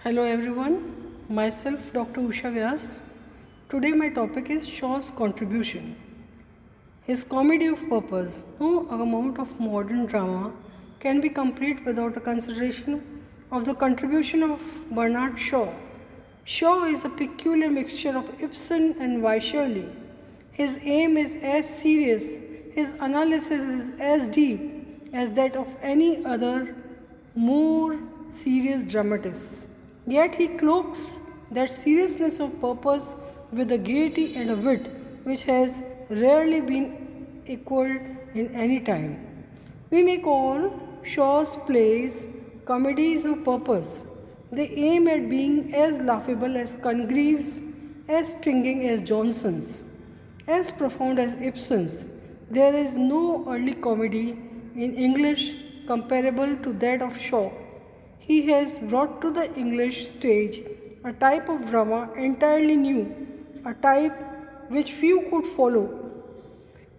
Hello everyone, myself Dr. Usha Vyas. Today my topic is Shaw's contribution. His comedy of purpose. No amount of modern drama can be complete without a consideration of the contribution of Bernard Shaw. Shaw is a peculiar mixture of Ibsen and Wycherley. His aim is as serious, his analysis is as deep as that of any other more serious dramatist. Yet he cloaks that seriousness of purpose with a gaiety and a wit which has rarely been equaled in any time. We may call Shaw's plays comedies of purpose. They aim at being as laughable as Congreve's, as stinging as Johnson's, as profound as Ibsen's. There is no early comedy in English comparable to that of Shaw. He has brought to the English stage a type of drama entirely new, a type which few could follow.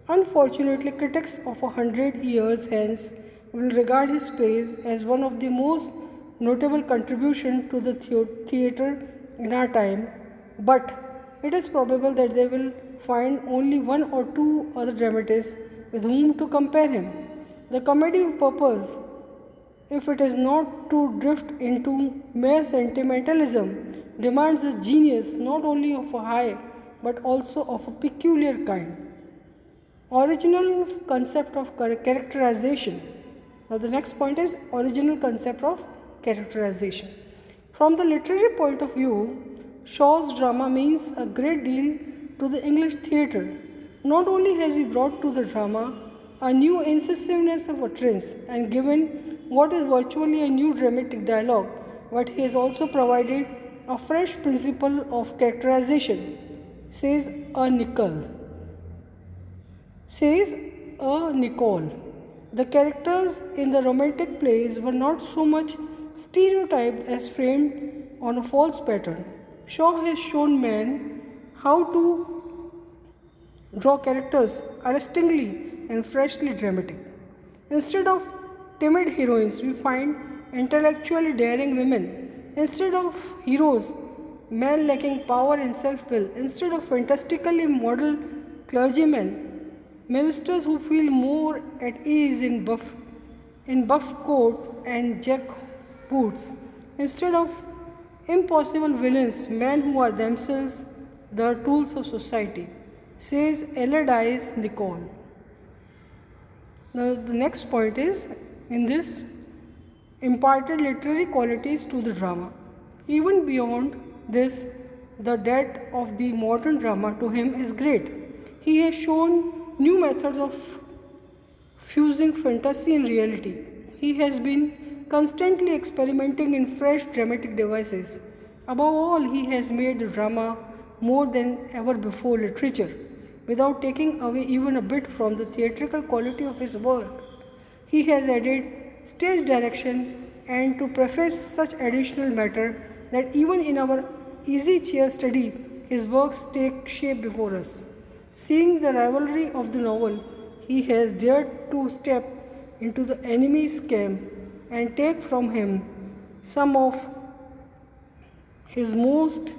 Unfortunately, critics of 100 years hence will regard his plays as one of the most notable contributions to the theatre in our time, but it is probable that they will find only one or two other dramatists with whom to compare him. The comedy of purpose, if it is not to drift into mere sentimentalism, demands a genius not only of a high but also of a peculiar kind. Original concept of characterization. Now, the next point is original concept of characterization. From the literary point of view, Shaw's drama means a great deal to the English theatre. Not only has he brought to the drama a new incisiveness of utterance and given what is virtually a new dramatic dialogue, but he has also provided a fresh principle of characterization, says a Nicole. The characters in the romantic plays were not so much stereotyped as framed on a false pattern. Shaw has shown men how to draw characters arrestingly and freshly dramatic. Instead of timid heroines, we find intellectually daring women. Instead of heroes, men lacking power and self will. Instead of fantastically model clergymen, ministers who feel more at ease in buff coat and jack boots. Instead of impossible villains, men who are themselves the tools of society, says Eladies Nicole. Now, the next point is in this imparted literary qualities to the drama. Even beyond this, the debt of the modern drama to him is great. He has shown new methods of fusing fantasy and reality. He has been constantly experimenting in fresh dramatic devices. Above all, he has made the drama more than ever before literature, without taking away even a bit from the theatrical quality of his work. He has added stage direction and to preface such additional matter that even in our easy chair study, his works take shape before us. Seeing the rivalry of the novel, he has dared to step into the enemy's camp and take from him some of his most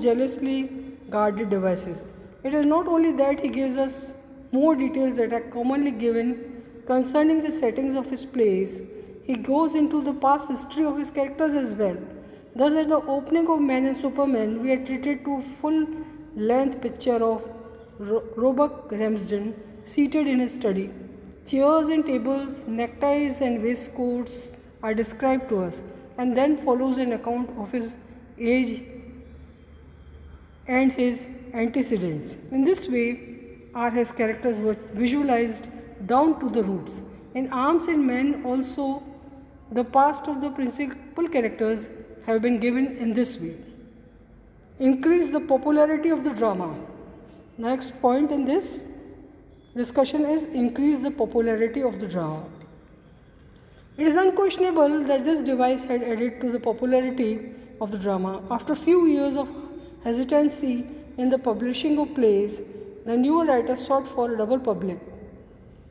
jealously guarded devices. It is not only that he gives us more details that are commonly given concerning the settings of his plays, he goes into the past history of his characters as well. Thus, at the opening of Man and Superman, we are treated to a full length picture of Roebuck Ramsden seated in his study. Chairs and tables, neckties and waistcoats are described to us, and then follows an account of his age and his antecedents. In this way are his characters visualized down to the roots. In Arms and Men also, the past of the principal characters have been given in this way. Increase the popularity of the drama. Next point in this discussion is increase the popularity of the drama. It is unquestionable that this device had added to the popularity of the drama. After a few years of hesitancy in the publishing of plays, the newer writer sought for a double public.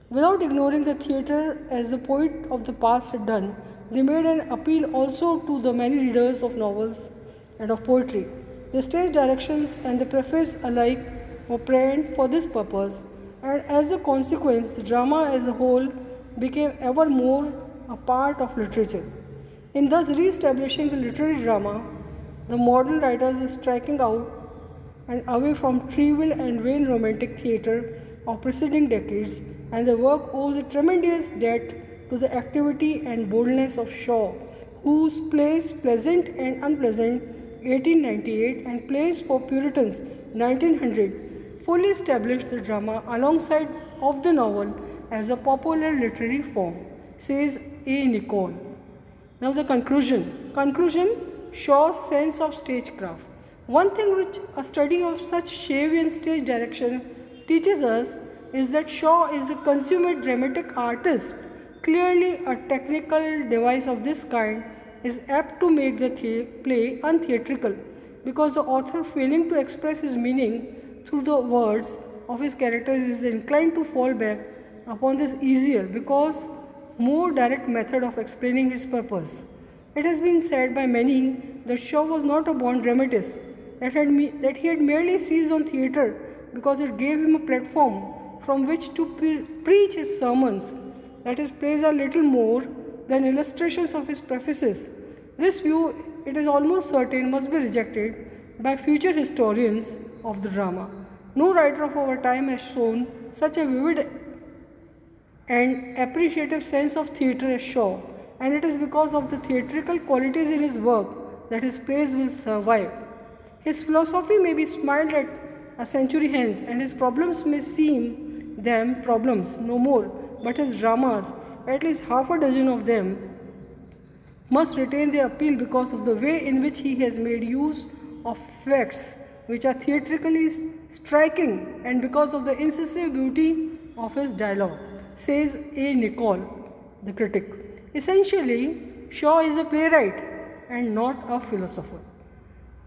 Without ignoring the theatre as the poet of the past had done, They made an appeal also to the many readers of novels and of poetry. The stage directions and the preface alike were planned for this purpose, and as a consequence, the drama as a whole became ever more a part of literature. In thus re-establishing the literary drama, the modern writers were striking out and away from trivial and vain romantic theatre of preceding decades, and the work owes a tremendous debt to the activity and boldness of Shaw, whose plays Pleasant and Unpleasant 1898 and Plays for Puritans 1900 fully established the drama alongside of the novel as a popular literary form, says A. Nicol. Now the conclusion. Shaw's sense of stagecraft. One thing which a study of such Shavian stage direction teaches us is that Shaw is a consummate dramatic artist. Clearly, a technical device of this kind is apt to make the play untheatrical, because the author, failing to express his meaning through the words of his characters, is inclined to fall back upon this easier because more direct method of explaining his purpose. It has been said by many that Shaw was not a born dramatist, that he had merely seized on theatre because it gave him a platform from which to preach his sermons, that his plays are little more than illustrations of his prefaces. This view, it is almost certain, must be rejected by future historians of the drama. No writer of our time has shown such a vivid and appreciative sense of theatre as Shaw, and it is because of the theatrical qualities in his work that his plays will survive. His philosophy may be smiled at a century hence, and his problems may seem them problems no more, but his dramas, at least half a dozen of them, must retain their appeal because of the way in which he has made use of facts which are theatrically striking, and because of the incisive beauty of his dialogue, says A. Nicol, the critic. Essentially, Shaw is a playwright and not a philosopher.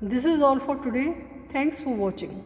This is all for today. Thanks for watching.